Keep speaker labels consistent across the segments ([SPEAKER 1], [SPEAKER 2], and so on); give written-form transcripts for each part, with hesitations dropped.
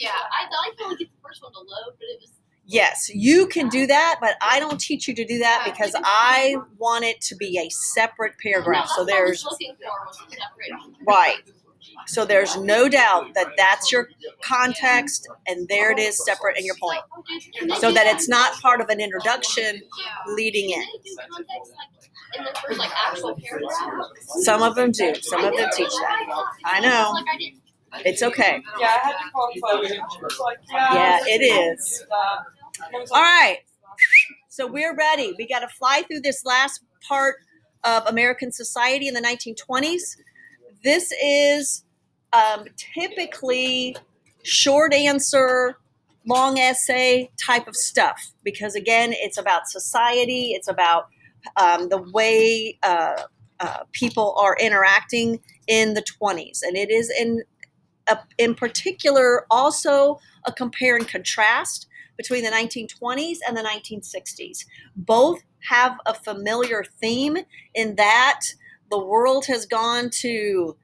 [SPEAKER 1] Yeah, I thought I could only get the first one to load, but it was.
[SPEAKER 2] Yes, you can do that, but I don't teach you to do that because I want it to be a separate paragraph. So there's right. So there's no doubt that that's your context, and there it is, separate in your point, so that it's not part of an introduction leading in. Some of them do. Some of them teach that. I know. It's okay.
[SPEAKER 3] Yeah, I had to call Chloe. She was like,
[SPEAKER 2] yeah, it is. All right. So we're ready. We got to fly through this last part of American society in the 1920s. This is typically short answer, long essay type of stuff because, again, it's about society. It's about the way people are interacting in the 20s. And it is in particular also a compare and contrast between the 1920s and the 1960s. Both have a familiar theme in that the world has gone to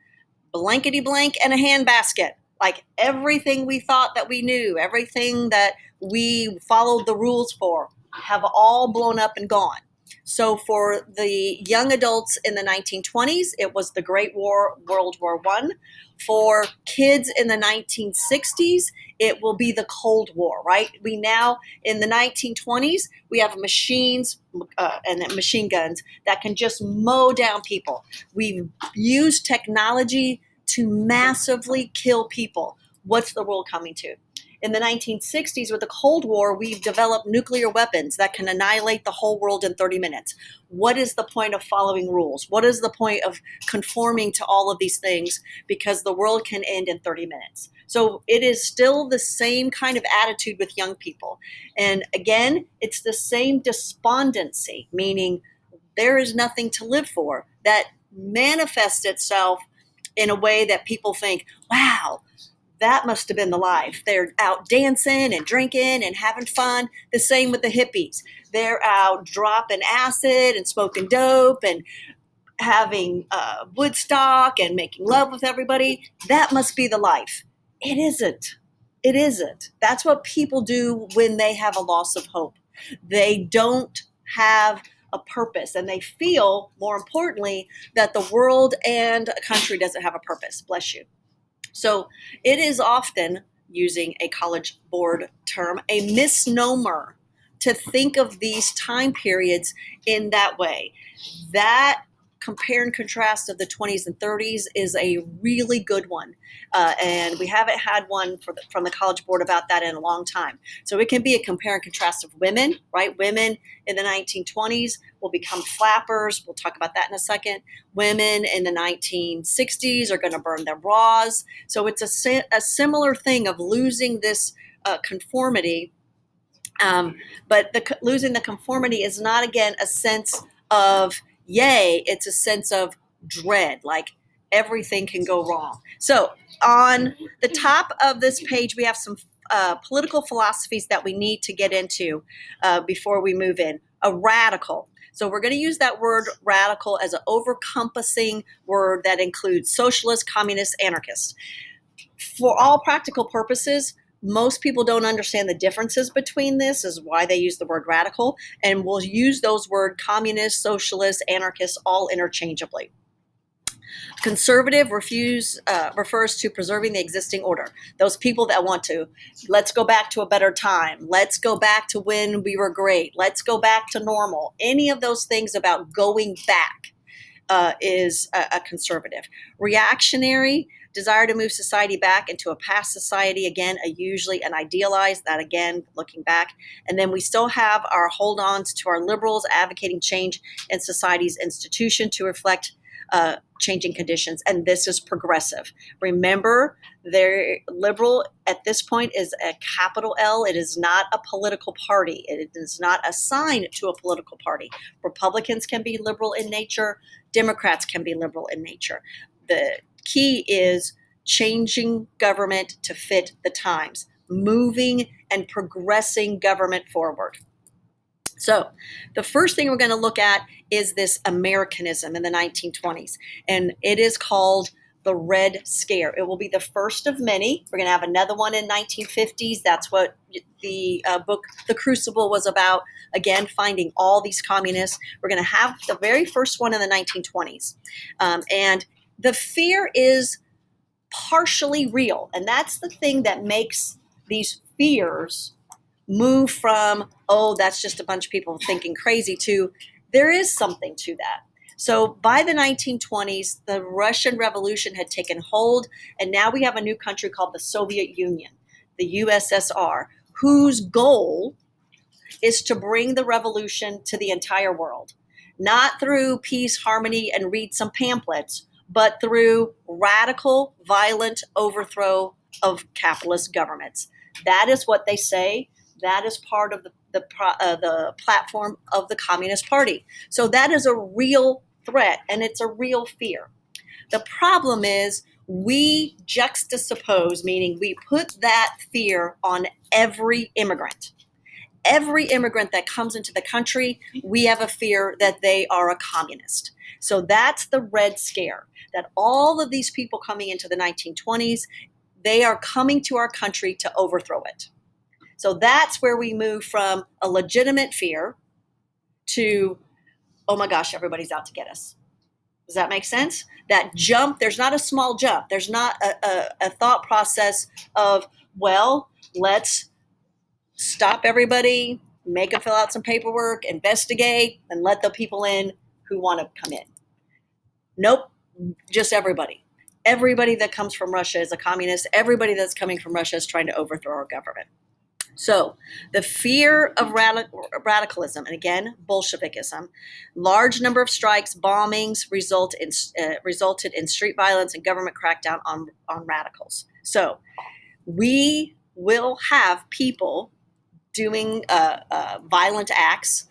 [SPEAKER 2] blankety blank and a handbasket. Like everything we thought that we knew, everything that we followed the rules for have all blown up and gone. So for the young adults in the 1920s, it was the Great War, World War I. For kids in the 1960s, it will be the Cold War, right? We now, in the 1920s, we have machines and machine guns that can just mow down people. We've used technology to massively kill people. What's the world coming to? In the 1960s, with the Cold War, we've developed nuclear weapons that can annihilate the whole world in 30 minutes. What is the point of following rules? What is the point of conforming to all of these things? Because the world can end in 30 minutes. So it is still the same kind of attitude with young people. And again, it's the same despondency, meaning there is nothing to live for, that manifests itself in a way that people think, wow, that must have been the life. They're out dancing and drinking and having fun. The same with the hippies. They're out dropping acid and smoking dope and having Woodstock and making love with everybody. That must be the life. It isn't. It isn't. That's what people do when they have a loss of hope. They don't have a purpose, and they feel, more importantly, that the world and a country doesn't have a purpose. Bless you. So it is often, using a College Board term, a misnomer to think of these time periods in that way. That compare and contrast of the 20s and 30s is a really good one. And we haven't had one from the College Board about that in a long time. So it can be a compare and contrast of women, right? Women in the 1920s will become flappers. We'll talk about that in a second. Women in the 1960s are going to burn their bras. So it's a similar thing of losing this conformity. But losing the conformity is not, again, a sense of yay, it's a sense of dread, like everything can go wrong. So on the top of this page, we have some political philosophies that we need to get into before we move in. A radical. So we're going to use that word radical as an overencompassing word that includes socialist, communist, anarchist. For all practical purposes, most people don't understand the differences between this, is why they use the word radical, and we'll use those words communist, socialist, anarchist all interchangeably. Conservative refers to preserving the existing order. Those people that want to, let's go back to a better time. Let's go back to when we were great. Let's go back to normal. Any of those things about going back is a conservative. Reactionary, desire to move society back into a past society, again, usually an idealized, that again, looking back. And then we still have our hold-ons to our liberals advocating change in society's institution to reflect changing conditions. And this is progressive. Remember, their liberal at this point is a capital L. It is not a political party. It is not assigned to a political party. Republicans can be liberal in nature. Democrats can be liberal in nature. The key is changing government to fit the times, moving and progressing government forward. So the first thing we're going to look at is this Americanism in the 1920s, and it is called the Red Scare. It will be the first of many. We're going to have another one in 1950s. That's what the book The Crucible was about. Again, finding all these communists. We're going to have the very first one in the 1920s. And the fear is partially real. And that's the thing that makes these fears move from, oh, that's just a bunch of people thinking crazy, to there is something to that. So by the 1920s, the Russian Revolution had taken hold, and now we have a new country called the Soviet Union, the USSR, whose goal is to bring the revolution to the entire world, not through peace, harmony, and read some pamphlets, but through radical, violent overthrow of capitalist governments. That is what they say. That is part of the platform of the Communist Party. So that is a real threat, and it's a real fear. The problem is we juxtapose, meaning we put that fear on every immigrant. Every immigrant that comes into the country, we have a fear that they are a communist. So that's the Red Scare, that all of these people coming into the 1920s, they are coming to our country to overthrow it. So that's where we move from a legitimate fear to, oh my gosh, everybody's out to get us. Does that make sense? That jump, there's not a small jump. There's not a thought process of, well, let's stop everybody, make them fill out some paperwork, investigate, and let the people in who want to come in. Nope, just everybody. Everybody that comes from Russia is a communist. Everybody that's coming from Russia is trying to overthrow our government. So the fear of radicalism, and again, Bolshevikism, large number of strikes, bombings resulted in street violence and government crackdown on radicals. So we will have people doing violent acts,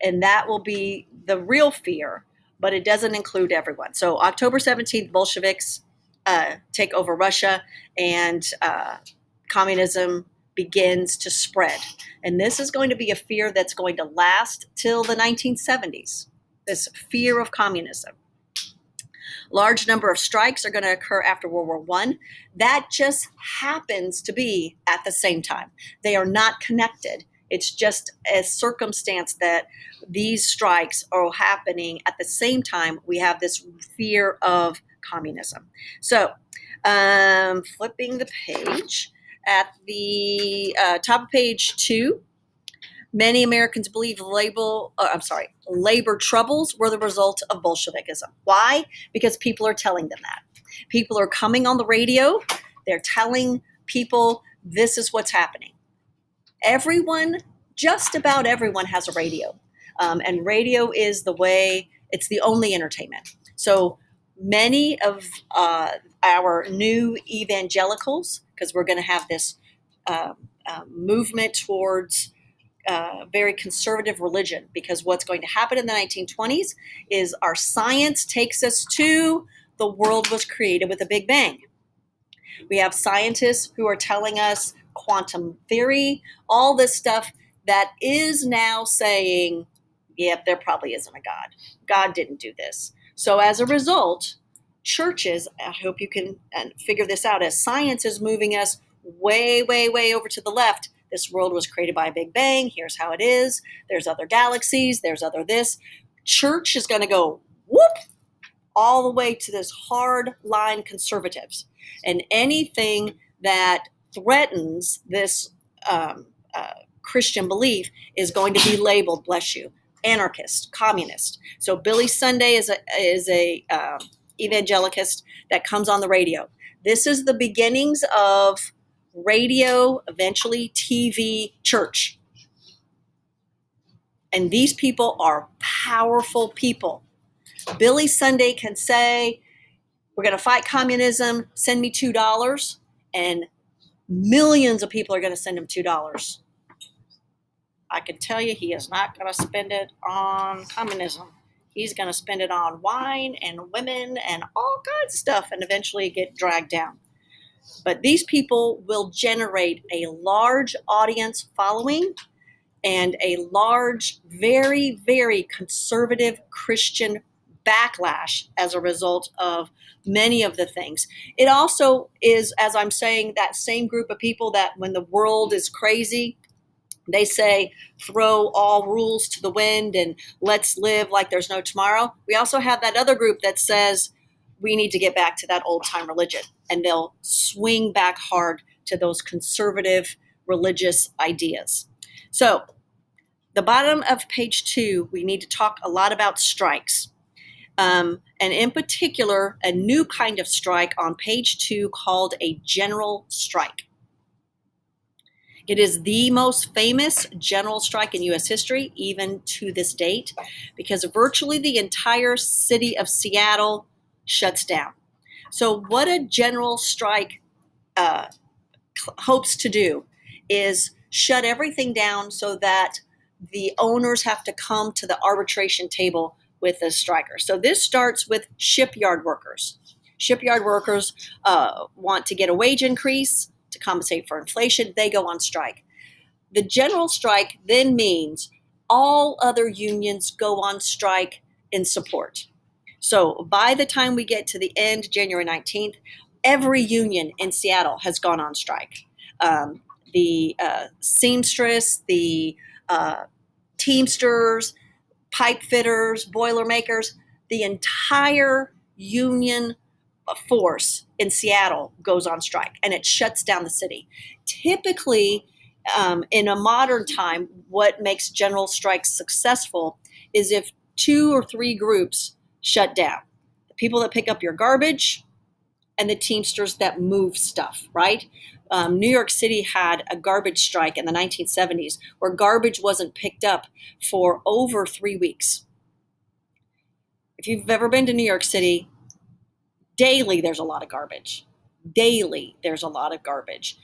[SPEAKER 2] and that will be the real fear, but it doesn't include everyone. So October 17th, Bolsheviks take over Russia, and communism begins to spread. And this is going to be a fear that's going to last till the 1970s, this fear of communism. Large number of strikes are going to occur after World War I. That just happens to be at the same time. They are not connected. It's just a circumstance that these strikes are happening at the same time we have this fear of communism. So flipping the page, at the top of page 2, many Americans believe labor troubles were the result of Bolshevikism. Why? Because people are telling them that. People are coming on the radio. They're telling people this is what's happening. Everyone, just about everyone, has a radio. And radio is it's the only entertainment. So many of our new evangelicals, because we're going to have this movement towards very conservative religion, because what's going to happen in the 1920s is our science takes us to the world was created with a Big Bang. We have scientists who are telling us quantum theory, all this stuff that is now saying, yep, there probably isn't a God. God didn't do this. So as a result, churches, I hope you can figure this out, as science is moving us way, way, way over to the left. This world was created by a Big Bang. Here's how it is. There's other galaxies. There's other this. Church is going to go whoop all the way to this hard line conservatives. And anything that threatens this Christian belief is going to be labeled, bless you, anarchist, communist. So Billy Sunday is a evangelicist that comes on the radio. This is the beginnings of radio, eventually TV, church. And these people are powerful people. Billy Sunday can say, we're going to fight communism, send me $2, and millions of people are going to send him $2. I can tell you he is not going to spend it on communism. He's going to spend it on wine and women and all kinds of stuff, and eventually get dragged down. But these people will generate a large audience following and a large, very, very conservative Christian backlash as a result of many of the things. It also is, as I'm saying, that same group of people that when the world is crazy, they say, throw all rules to the wind and let's live like there's no tomorrow. We also have that other group that says we need to get back to that old time religion, and they'll swing back hard to those conservative religious ideas. So the bottom of page 2, we need to talk a lot about strikes. And in particular, a new kind of strike on page 2 called a general strike. It is the most famous general strike in U.S. history, even to this date, because virtually the entire city of Seattle shuts down. So what a general strike hopes to do is shut everything down so that the owners have to come to the arbitration table with the strikers. So this starts with shipyard workers. Shipyard workers want to get a wage increase to compensate for inflation. They go on strike. The general strike then means all other unions go on strike in support. So by the time we get to the end, January 19th, every union in Seattle has gone on strike. The seamstress, the teamsters, pipe fitters, boiler makers, the entire union force in Seattle goes on strike, and it shuts down the city. Typically, in a modern time, what makes general strikes successful is if 2 or 3 groups shut down. The people that pick up your garbage and the teamsters that move stuff, right? New York City had a garbage strike in the 1970s where garbage wasn't picked up for over 3 weeks. If you've ever been to New York City, daily there's a lot of garbage. Daily there's a lot of garbage.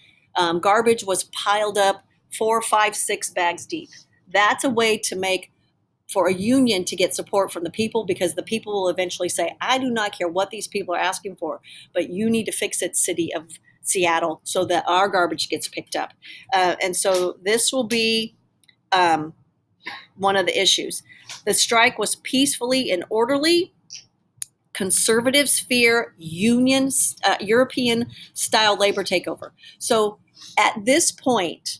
[SPEAKER 2] Garbage was piled up 4, 5, 6 bags deep. That's a way to make for a union to get support from the people, because the people will eventually say, I do not care what these people are asking for, but you need to fix it, city of Seattle, so that our garbage gets picked up. And so this will be one of the issues. The strike was peacefully and orderly. Conservatives fear unions, European-style labor takeover. So at this point,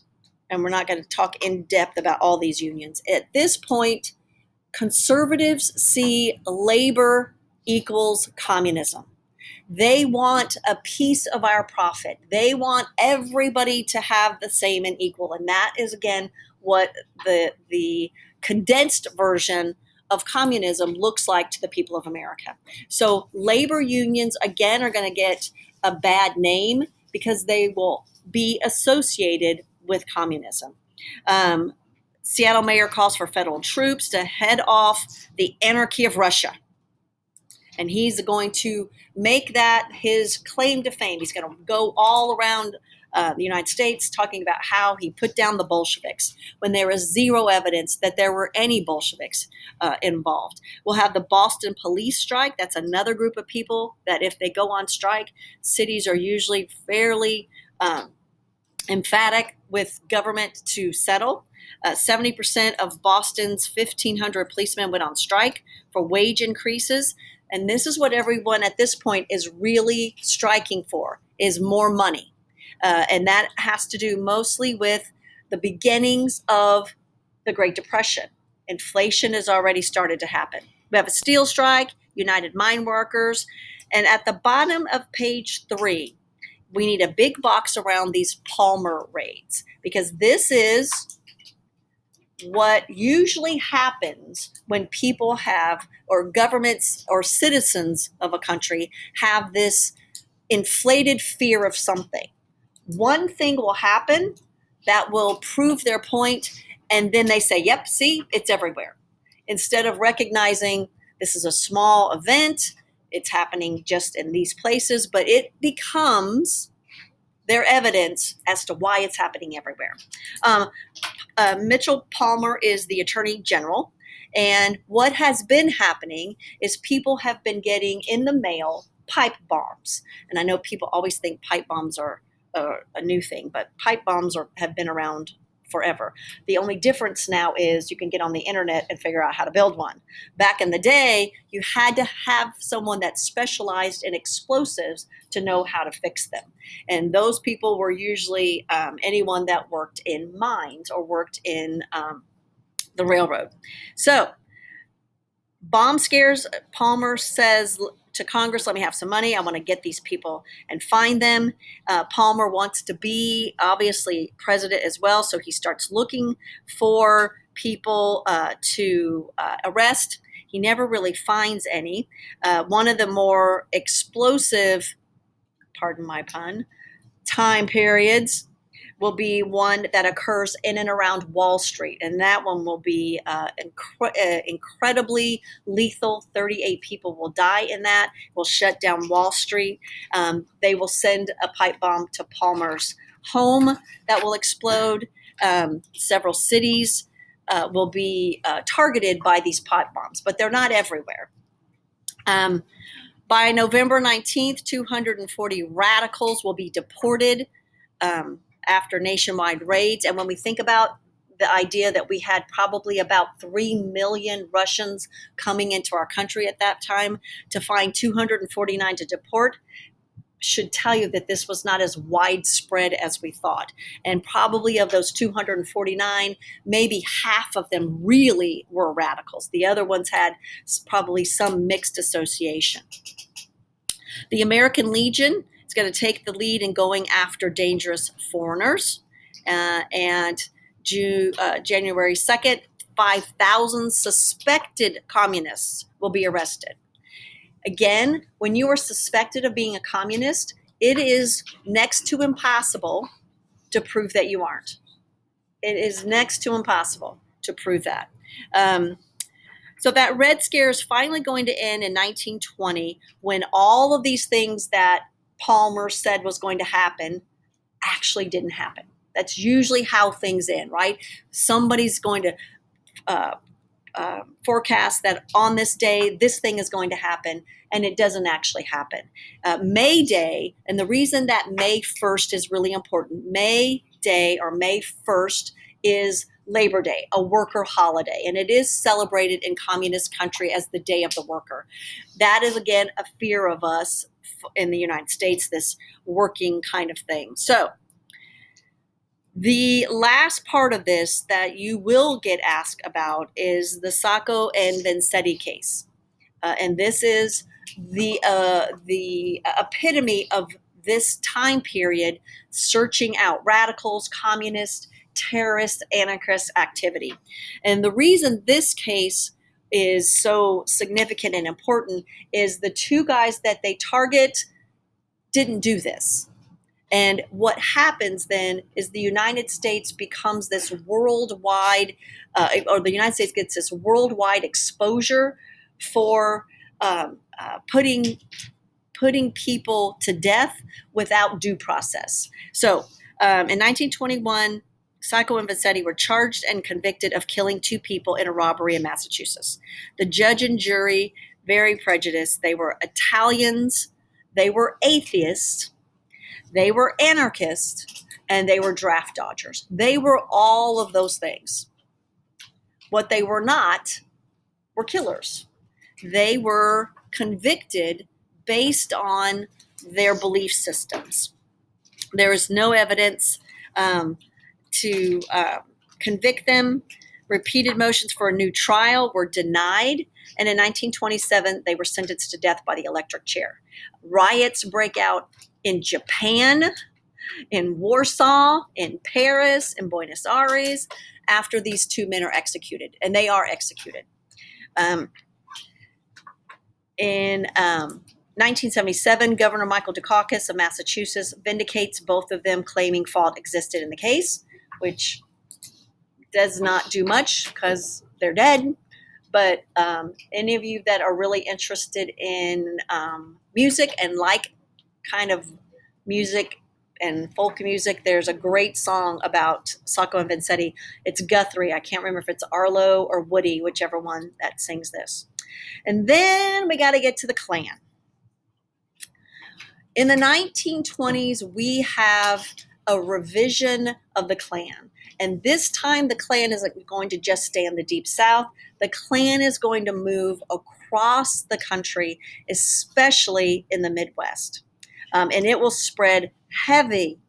[SPEAKER 2] and we're not going to talk in depth about all these unions, at this point, conservatives see labor equals communism. They want a piece of our profit. They want everybody to have the same and equal. And that is, again, what the condensed version of communism looks like to the people of America. So labor unions, again, are going to get a bad name because they will be associated with communism. Seattle mayor calls for federal troops to head off the anarchy of Russia. And he's going to make that his claim to fame. He's going to go all around the United States talking about how he put down the Bolsheviks when there is zero evidence that there were any Bolsheviks involved. We'll have the Boston police strike. That's another group of people that if they go on strike, cities are usually fairly emphatic with government to settle. 70% of Boston's 1,500 policemen went on strike for wage increases. And this is what everyone at this point is really striking for, is more money. And that has to do mostly with the beginnings of the Great Depression. Inflation has already started to happen. We have a steel strike, United Mine Workers, and at the bottom of page 3, we need a big box around these Palmer raids, because this is what usually happens when people have, or governments or citizens of a country have this inflated fear of something. One thing will happen that will prove their point, and then they say, yep, see, it's everywhere. Instead of recognizing this is a small event, it's happening just in these places, but it becomes their evidence as to why it's happening everywhere. Mitchell Palmer is the Attorney General, and what has been happening is people have been getting in the mail pipe bombs. And I know people always think pipe bombs are a new thing, but pipe bombs have been around forever. The only difference now is you can get on the internet and figure out how to build one. Back in the day, you had to have someone that specialized in explosives to know how to fix them. And those people were usually anyone that worked in mines or worked in the railroad. So, bomb scares, Palmer says to Congress, let me have some money. I want to get these people and find them. Palmer wants to be, obviously, president as well, so he starts looking for people to arrest. He never really finds any. One of the more explosive, pardon my pun, time periods will be one that occurs in and around Wall Street, and that one will be incredibly lethal. 38 people will die in that. Will shut down Wall Street. They will send a pipe bomb to Palmer's home that will explode. Several cities will be targeted by these pipe bombs, but they're not everywhere. By November 19th, 240 radicals will be deported after nationwide raids. And when we think about the idea that we had probably about 3 million Russians coming into our country at that time, to find 249 to deport should tell you that this was not as widespread as we thought. And probably of those 249, maybe half of them really were radicals. The other ones had probably some mixed association. The American Legion is going to take the lead in going after dangerous foreigners. And January 2nd, 5,000 suspected communists will be arrested. Again, when you are suspected of being a communist, it is next to impossible to prove that you aren't. It is next to impossible to prove that. So that Red Scare is finally going to end in 1920, when all of these things that Palmer said was going to happen actually didn't happen. That's usually how things end, right? Somebody's going to forecast that on this day, this thing is going to happen, and it doesn't actually happen. May Day, and the reason that May 1st is really important, May Day or May 1st is Labor Day, a worker holiday, and it is celebrated in communist country as the Day of the Worker. That is, again, a fear of us in the United States, this working kind of thing. So the last part of this that you will get asked about is the Sacco and Vanzetti case. And this is the epitome of this time period, searching out radicals, communists, terrorist, anarchist activity. And the reason this case is so significant and important is the two guys that they target didn't do this. And what happens then is the United States becomes this worldwide, or the United States gets this worldwide exposure for putting people to death without due process. So in 1921, Sacco and Vanzetti were charged and convicted of killing 2 people in a robbery in Massachusetts. The judge and jury, very prejudiced. They were Italians, they were atheists, they were anarchists, and they were draft dodgers. They were all of those things. What they were not were killers. They were convicted based on their belief systems. There is no evidence to convict them. Repeated motions for a new trial were denied, and in 1927, they were sentenced to death by the electric chair. Riots break out in Japan, in Warsaw, in Paris, in Buenos Aires, after these 2 men are executed, and they are executed. In 1977, Governor Michael Dukakis of Massachusetts vindicates both of them, claiming fault existed in the case, which does not do much because they're dead. But any of you that are really interested in music and like kind of music and folk music, there's a great song about Sacco and Vanzetti. It's Guthrie. I can't remember if it's Arlo or Woody, whichever one that sings this. And then we got to get to the Klan. In the 1920s, we have a revision of the Klan. And this time the Klan isn't going to just stay in the Deep South. The Klan is going to move across the country, especially in the Midwest. And it will spread heavy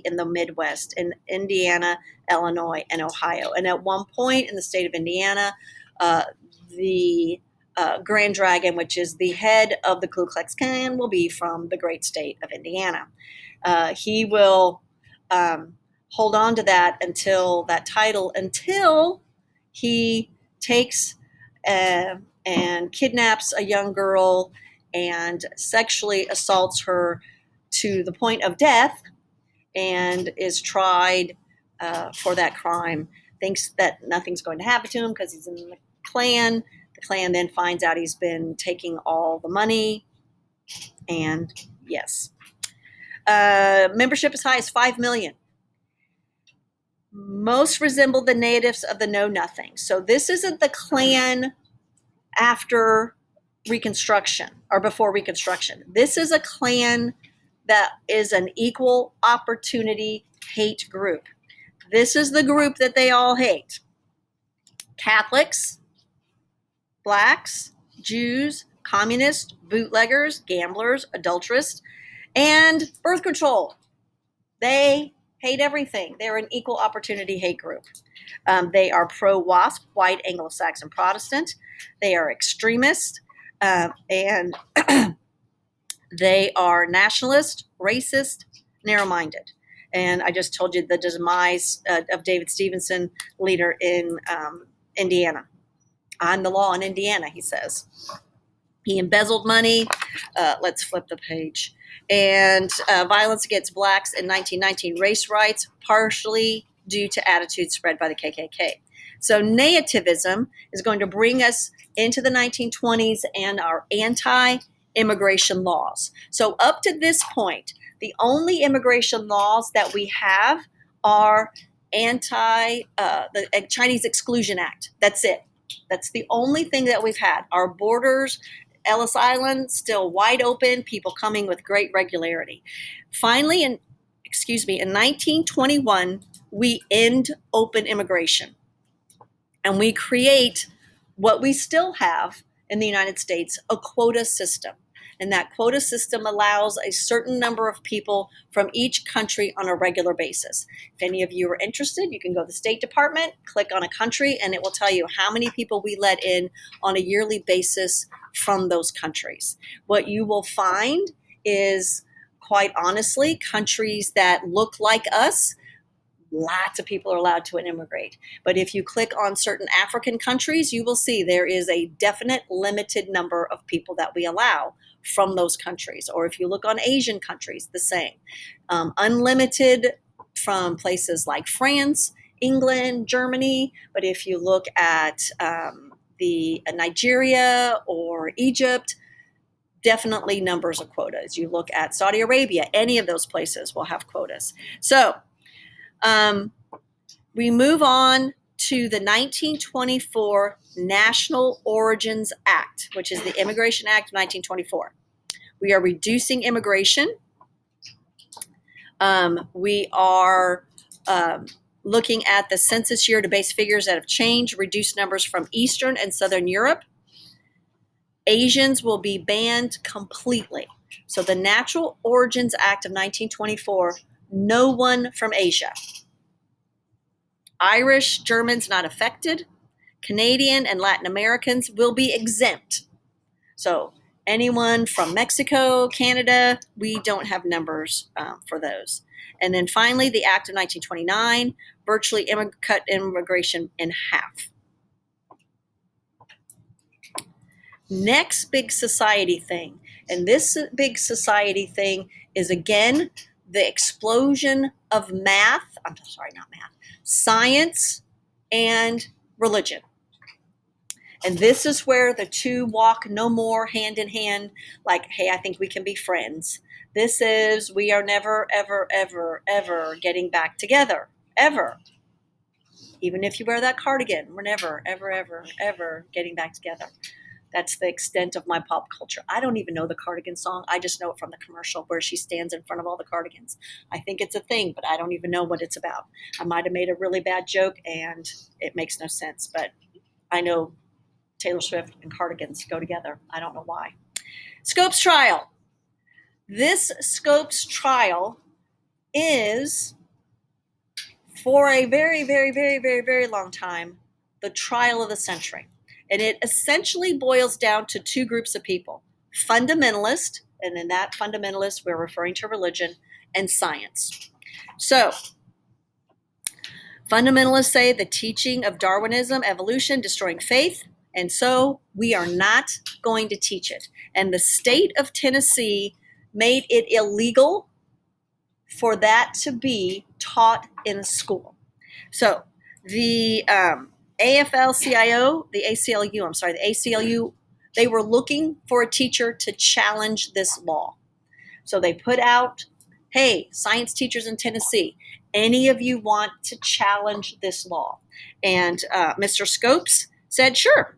[SPEAKER 2] in the Midwest, in Indiana, Illinois, and Ohio. And at one point in the state of Indiana, the Grand Dragon, which is the head of the Ku Klux Klan, will be from the great state of Indiana. He will hold on to that until he takes and kidnaps a young girl and sexually assaults her to the point of death, and is tried for that crime. Thinks that nothing's going to happen to him because he's in the Klan. The Klan then finds out he's been taking all the money, and yes. Membership as high as 5 million. Most resemble the natives of the Know Nothing. So this isn't the Klan after Reconstruction or before Reconstruction. This is a Klan that is an equal opportunity hate group. This is the group that they all hate. Catholics, blacks, Jews, communists, bootleggers, gamblers, adulterers, and birth control. They hate everything. They're an equal opportunity hate group. They are pro-WASP, white Anglo-Saxon Protestant. They are extremist, and they are nationalist, racist, narrow-minded. And I just told you the demise of David Stevenson, leader in Indiana. I'm the law in Indiana, he says. He embezzled money. Let's flip the page. And violence against blacks in 1919, race riots, partially due to attitudes spread by the KKK. So nativism is going to bring us into the 1920s and our anti-immigration laws. So up to this point, the only immigration laws that we have are the Chinese Exclusion Act. That's it. That's the only thing that we've had. Our borders, Ellis Island, still wide open, people coming with great regularity. Finally, in 1921, we end open immigration. And we create what we still have in the United States, a quota system. And that quota system allows a certain number of people from each country on a regular basis. If any of you are interested, you can go to the State Department, click on a country, and it will tell you how many people we let in on a yearly basis from those countries. What you will find is, quite honestly, countries that look like us, lots of people are allowed to immigrate. But if you click on certain African countries, you will see there is a definite limited number of people that we allow from those countries. Or if you look on Asian countries, the same. Unlimited from places like France, England, Germany. But if you look at the Nigeria or Egypt, definitely numbers of quotas. You look at Saudi Arabia, any of those places will have quotas. So we move on to the 1924 National Origins Act, which is the Immigration Act of 1924. We are reducing immigration. We are looking at the census year to base figures that have changed, reduced numbers from Eastern and Southern Europe. Asians will be banned completely. So the Natural Origins Act of 1924, no one from Asia. Irish, Germans not affected. Canadian and Latin Americans will be exempt. So anyone from Mexico, Canada, we don't have numbers for those. And then finally, the Act of 1929 virtually cut immigration in half. Next big society thing, and this big society thing is, again, the explosion of science and religion. And this is where the two walk no more hand in hand, like, hey, I think we can be friends. This is, we are never, ever, ever, ever getting back together, ever. Even if you wear that cardigan, we're never, ever, ever, ever getting back together. That's the extent of my pop culture. I don't even know the Cardigan song. I just know it from the commercial where she stands in front of all the cardigans. I think it's a thing, but I don't even know what it's about. I might have made a really bad joke and it makes no sense, but I know Taylor Swift and cardigans go together. I don't know why. Scopes trial. This Scopes trial is, for a very, very, very, very, very long time, the trial of the century. And it essentially boils down to two groups of people: fundamentalist, and in that fundamentalist, we're referring to religion, and science. So, fundamentalists say the teaching of Darwinism, evolution, destroying faith, and so we are not going to teach it. And the state of Tennessee made it illegal for that to be taught in school. So the AFL-CIO, the ACLU, they were looking for a teacher to challenge this law. So they put out, hey, science teachers in Tennessee, any of you want to challenge this law? And Mr. Scopes said, sure,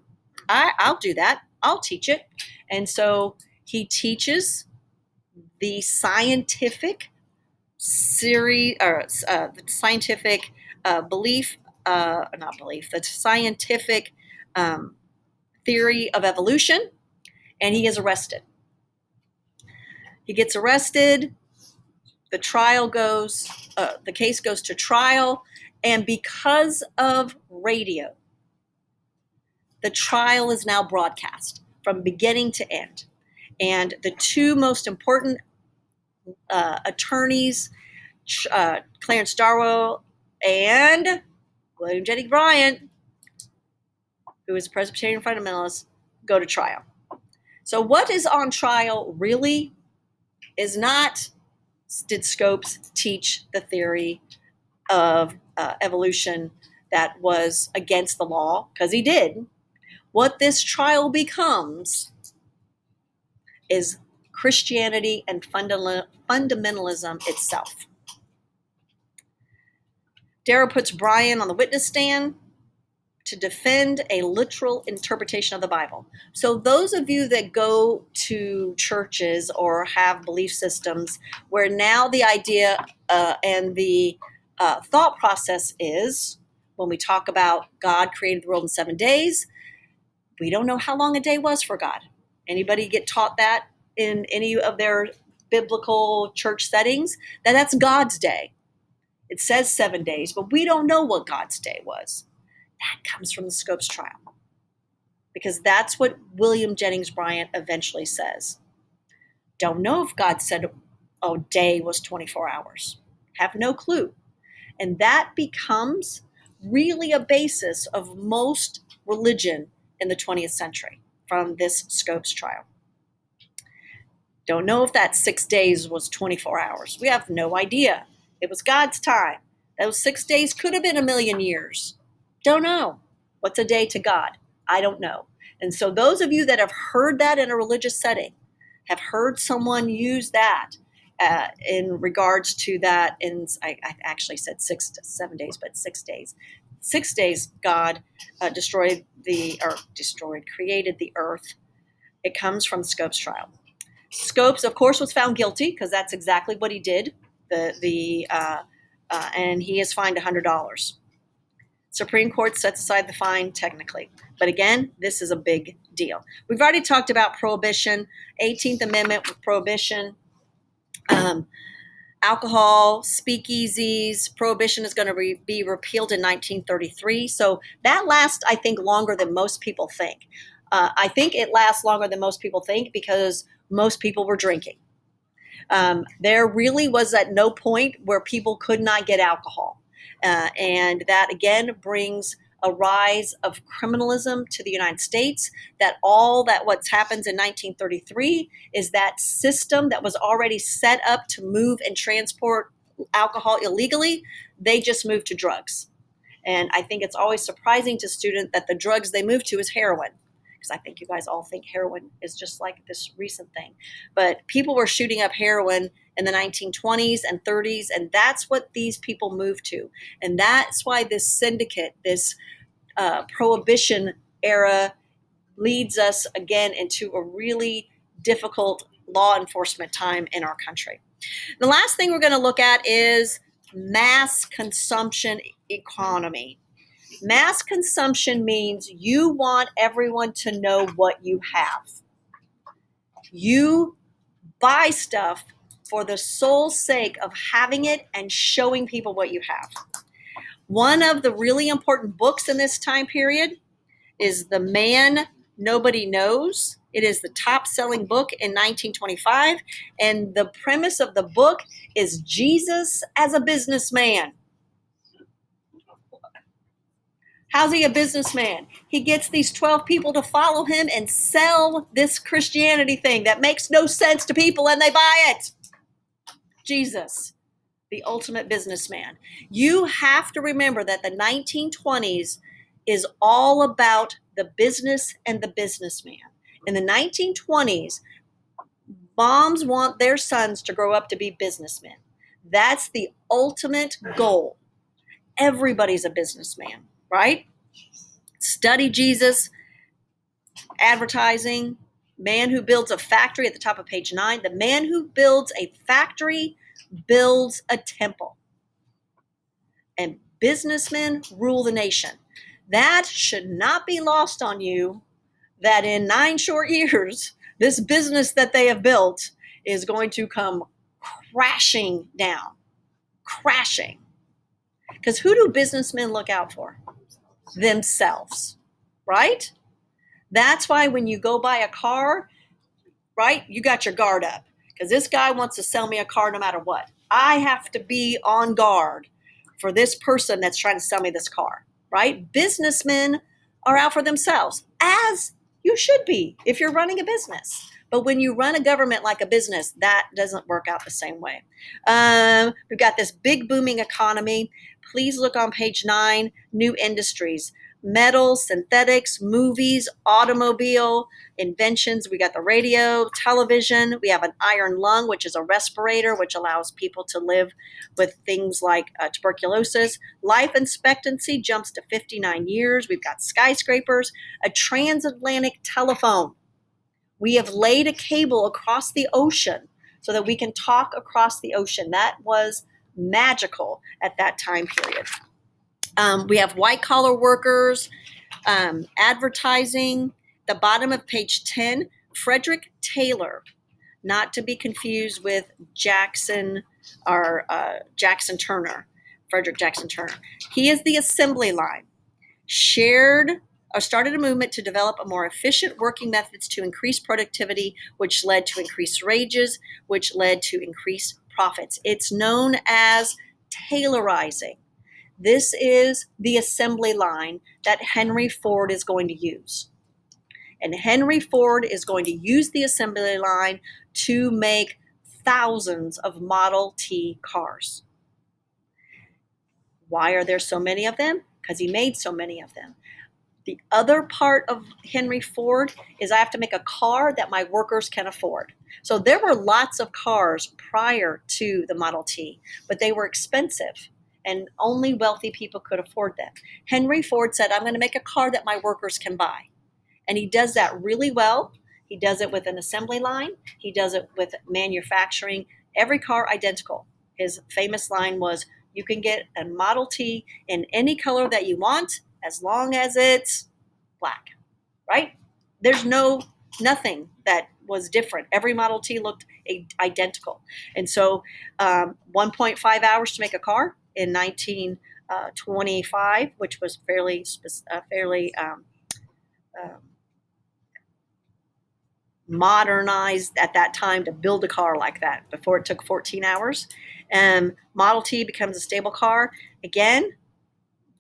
[SPEAKER 2] I'll do that. I'll teach it. And so he teaches the scientific series, or the scientific the scientific theory of evolution, and he is arrested. He gets arrested. The case goes to trial, and because of radio, the trial is now broadcast from beginning to end. And the two most important attorneys, Clarence Darrow and William Jennings Bryan, who is a Presbyterian fundamentalist, go to trial. So what is on trial really is not, did Scopes teach the theory of evolution that was against the law? Because he did. What this trial becomes is Christianity and fundamentalism itself. Darrow puts Bryan on the witness stand to defend a literal interpretation of the Bible. So those of you that go to churches or have belief systems where now the idea and the thought process is, when we talk about God created the world in 7 days, we don't know how long a day was for God. Anybody get taught that in any of their biblical church settings? That's God's day. It says 7 days, but we don't know what God's day was. That comes from the Scopes trial, because that's what William Jennings Bryan eventually says. Don't know if God said a day was 24 hours. Have no clue. And that becomes really a basis of most religion in the 20th century from this Scopes trial. Don't know if that 6 days was 24 hours. We have no idea. It was God's time. Those 6 days could have been a million years. Don't know. What's a day to God? I don't know. And so those of you that have heard that in a religious setting, have heard someone use that in regards to that, I actually said 6 to 7 days, but 6 days. 6 days God created the earth. It comes from Scopes trial. Scopes, of course, was found guilty, because that's exactly what he did. And he is fined $100. Supreme Court sets aside the fine technically. But again, this is a big deal. We've already talked about prohibition, 18th Amendment with prohibition, alcohol, speakeasies. Prohibition is going to be repealed in 1933. So that lasts, I think, longer than most people think. I think it lasts longer than most people think because most people were drinking. There really was at no point where people could not get alcohol. And that, again, brings a rise of criminalism to the United States, that what happens in 1933 is that system that was already set up to move and transport alcohol illegally, they just moved to drugs. And I think it's always surprising to students that the drugs they move to is heroin, because I think you guys all think heroin is just like this recent thing. But people were shooting up heroin in the 1920s and 30s, and that's what these people moved to. And that's why this syndicate, this prohibition era, leads us again into a really difficult law enforcement time in our country. The last thing we're going to look at is mass consumption economy. Mass consumption means you want everyone to know what you have. You buy stuff for the sole sake of having it and showing people what you have. One of the really important books in this time period is The Man Nobody Knows. It is the top-selling book in 1925, and the premise of the book is Jesus as a businessman. How's he a businessman? He gets these 12 people to follow him and sell this Christianity thing that makes no sense to people, and they buy it. Jesus, the ultimate businessman. You have to remember that the 1920s is all about the business and the businessman. In the 1920s, moms want their sons to grow up to be businessmen. That's the ultimate goal. Everybody's a businessman, right? Study Jesus, advertising, man who builds a factory at the top of page 9. The man who builds a factory builds a temple. And businessmen rule the nation. That should not be lost on you, that in 9 short years, this business that they have built is going to come crashing down. Crashing. Because who do businessmen look out for? Themselves, right? That's why when you go buy a car, right, you got your guard up. Because this guy wants to sell me a car no matter what. I have to be on guard for this person that's trying to sell me this car, right? Businessmen are out for themselves, as you should be if you're running a business. But when you run a government like a business, that doesn't work out the same way. We've got this big booming economy. Please look on page 9, new industries. Metal, synthetics, movies, automobile, inventions. We got the radio, television. We have an iron lung, which is a respirator, which allows people to live with things like tuberculosis. Life expectancy jumps to 59 years. We've got skyscrapers, a transatlantic telephone. We have laid a cable across the ocean so that we can talk across the ocean. That was magical at that time period. We have white-collar workers, advertising. The bottom of page 10, Frederick Taylor, not to be confused with Jackson or Jackson Turner, Frederick Jackson Turner. He is the assembly line. Started a movement to develop a more efficient working methods to increase productivity, which led to increased wages, which led to increased profits. It's known as tailorizing. This is the assembly line that Henry Ford is going to use. And Henry Ford is going to use the assembly line to make thousands of Model T cars. Why are there so many of them? Because he made so many of them. The other part of Henry Ford is I have to make a car that my workers can afford. So there were lots of cars prior to the Model T, but they were expensive and only wealthy people could afford them. Henry Ford said, I'm going to make a car that my workers can buy. And he does that really well. He does it with an assembly line. He does it with manufacturing. Every car identical. His famous line was, you can get a Model T in any color that you want as long as it's black, right? There's nothing that was different. Every Model T looked identical. And so 1.5 hours to make a car in 1925, which was fairly modernized at that time to build a car like that. Before it took 14 hours. Model T becomes a stable car. Again,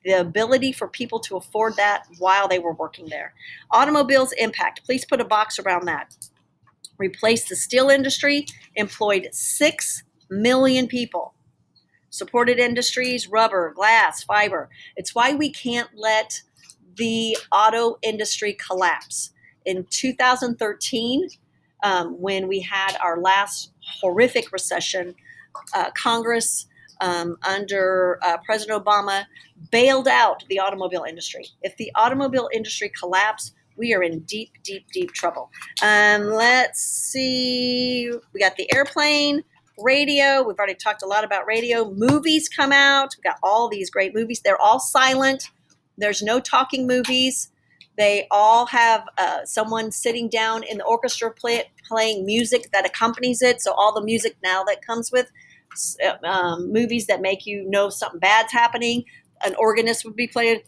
[SPEAKER 2] the ability for people to afford that while they were working there. Automobiles impact. Please put a box around that. Replaced the steel industry, employed 6 million people. Supported industries, rubber, glass, fiber. It's why we can't let the auto industry collapse. In 2013, when we had our last horrific recession, Congress under President Obama bailed out the automobile industry. If the automobile industry collapsed, we are in deep, deep, deep trouble. Let's see. We got the airplane, radio. We've already talked a lot about radio. Movies come out. We got all these great movies. They're all silent. There's no talking movies. They all have someone sitting down in the orchestra playing music that accompanies it. So all the music now that comes with movies that make you know something bad's happening. An organist would be playing,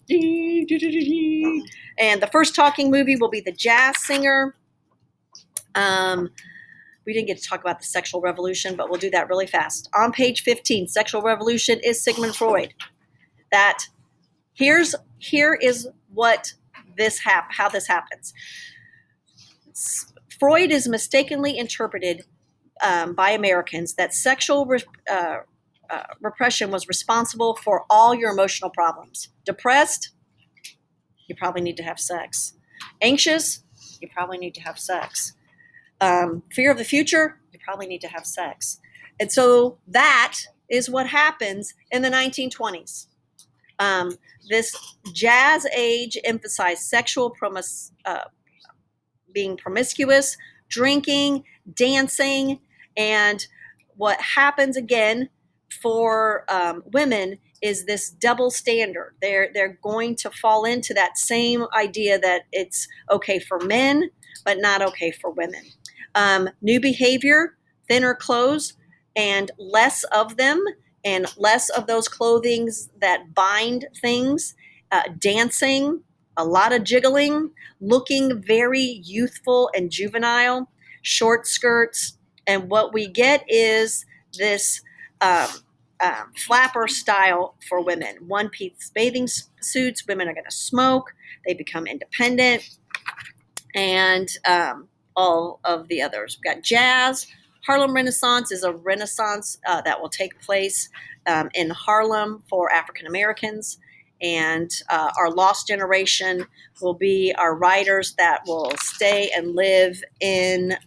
[SPEAKER 2] and the first talking movie will be The Jazz Singer. We didn't get to talk about the sexual revolution, but we'll do that really fast. On page 15, sexual revolution is Sigmund Freud. Here is what how this happens. Freud is mistakenly interpreted by Americans that sexual repression was responsible for all your emotional problems. Depressed, you probably need to have sex. Anxious, you probably need to have sex. Fear of the future, you probably need to have sex. And so that is what happens in the 1920s. This jazz age emphasized being promiscuous, drinking, dancing, and what happens again for women is this double standard. They're going to fall into that same idea that it's okay for men, but not okay for women. New behavior, thinner clothes, and less of them, and less of those clothings that bind things, dancing, a lot of jiggling, looking very youthful and juvenile, short skirts, and what we get is this flapper style for women. One-piece bathing suits. Women are going to smoke. They become independent, and all of the others. We've got jazz. Harlem Renaissance is a renaissance that will take place in Harlem for African Americans. And our lost generation will be our writers that will stay and live in.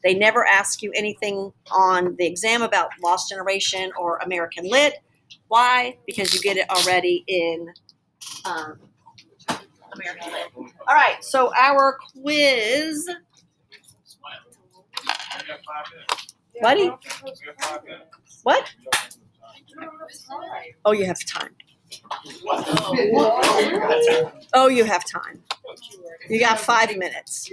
[SPEAKER 2] They never ask you anything on the exam about lost generation or American Lit. Why? Because you get it already in American Lit. All right, so our quiz. Buddy? What? Oh, you have time. Oh, you have time. You got 5 minutes.